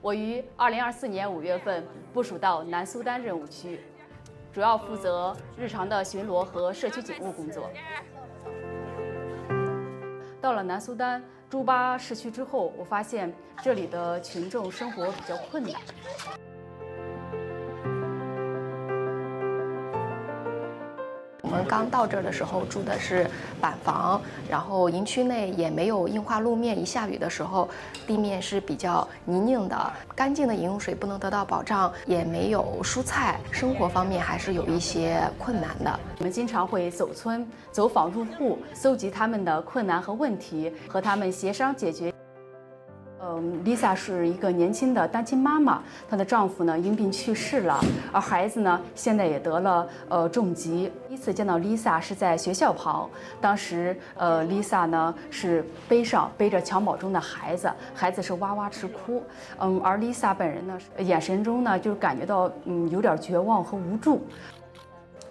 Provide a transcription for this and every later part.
我于2024年5月份部署到南苏丹任务区，主要负责日常的巡逻和社区警务工作。到了南苏丹朱巴市区之后，我发现这里的群众生活比较困难。我们刚到这儿的时候住的是板房，然后营区内也没有硬化路面，一下雨的时候地面是比较泥泞的，干净的饮用水不能得到保障，也没有蔬菜，生活方面还是有一些困难的。我们经常会走村、走访入户，搜集他们的困难和问题，和他们协商解决。Lisa 是一个年轻的单亲妈妈，她的丈夫呢因病去世了，而孩子呢现在也得了重疾。第一次见到 Lisa 是在学校旁，当时Lisa 呢是背着襁褓中的孩子，孩子是哇哇直哭，而 Lisa 本人呢眼神中呢就感觉到有点绝望和无助。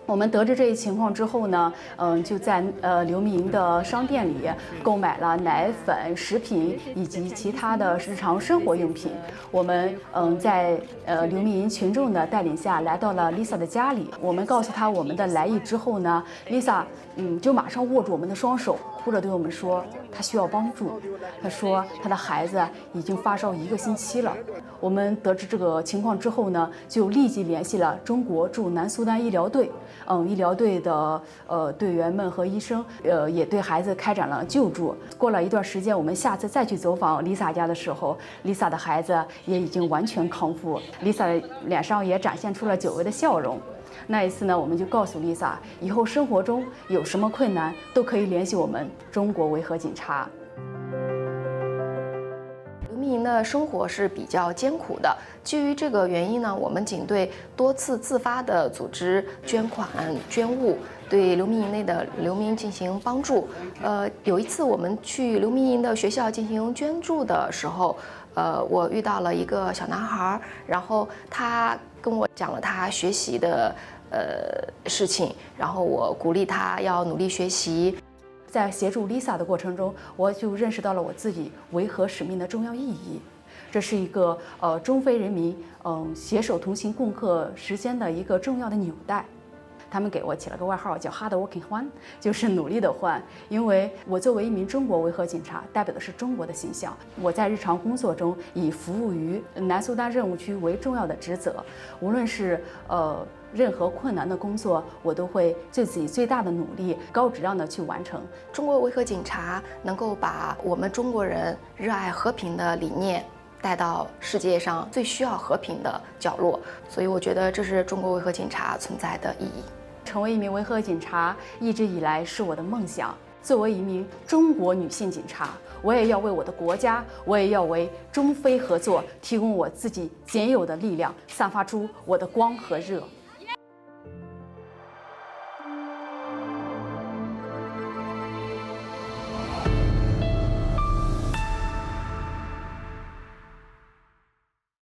我们得知这一情况之后呢，就在流民营的商店里购买了奶粉、食品以及其他的日常生活用品。我们在流民营群众的带领下来到了 Lisa 的家里。我们告诉她我们的来意之后呢，Lisa 就马上握住我们的双手，哭着对我们说她需要帮助。她说她的孩子已经发烧1个星期了。我们得知这个情况之后呢，就立即联系了中国驻南苏丹医疗队。医疗队的队员们和医生也对孩子开展了救助。过了一段时间，我们下次再去走访 Lisa 家的时候，Lisa 的孩子也已经完全康复， Lisa 的脸上也展现出了久违的笑容。那一次呢，我们就告诉 Lisa， 以后生活中有什么困难都可以联系我们中国维和警察。流民营的生活是比较艰苦的，基于这个原因呢，我们警队多次自发的组织捐款捐物，对流民营内的流民进行帮助。有一次我们去流民营的学校进行捐助的时候，我遇到了一个小男孩，然后他跟我讲了他学习的事情，然后我鼓励他要努力学习。在协助 Lisa 的过程中，我就认识到了我自己维和使命的重要意义。这是一个中非人民携手同行共克时艰的一个重要的纽带。他们给我起了个外号叫 Hard Working Juan， 就是努力的Juan。因为我作为一名中国维和警察，代表的是中国的形象。我在日常工作中以服务于南苏丹任务区为重要的职责，无论是任何困难的工作，我都会尽自己最大的努力，高质量的去完成。中国维和警察能够把我们中国人热爱和平的理念带到世界上最需要和平的角落，所以我觉得这是中国维和警察存在的意义。成为一名维和警察一直以来是我的梦想。作为一名中国女性警察，我也要为我的国家，我也要为中非合作提供我自己仅有的力量，散发出我的光和热。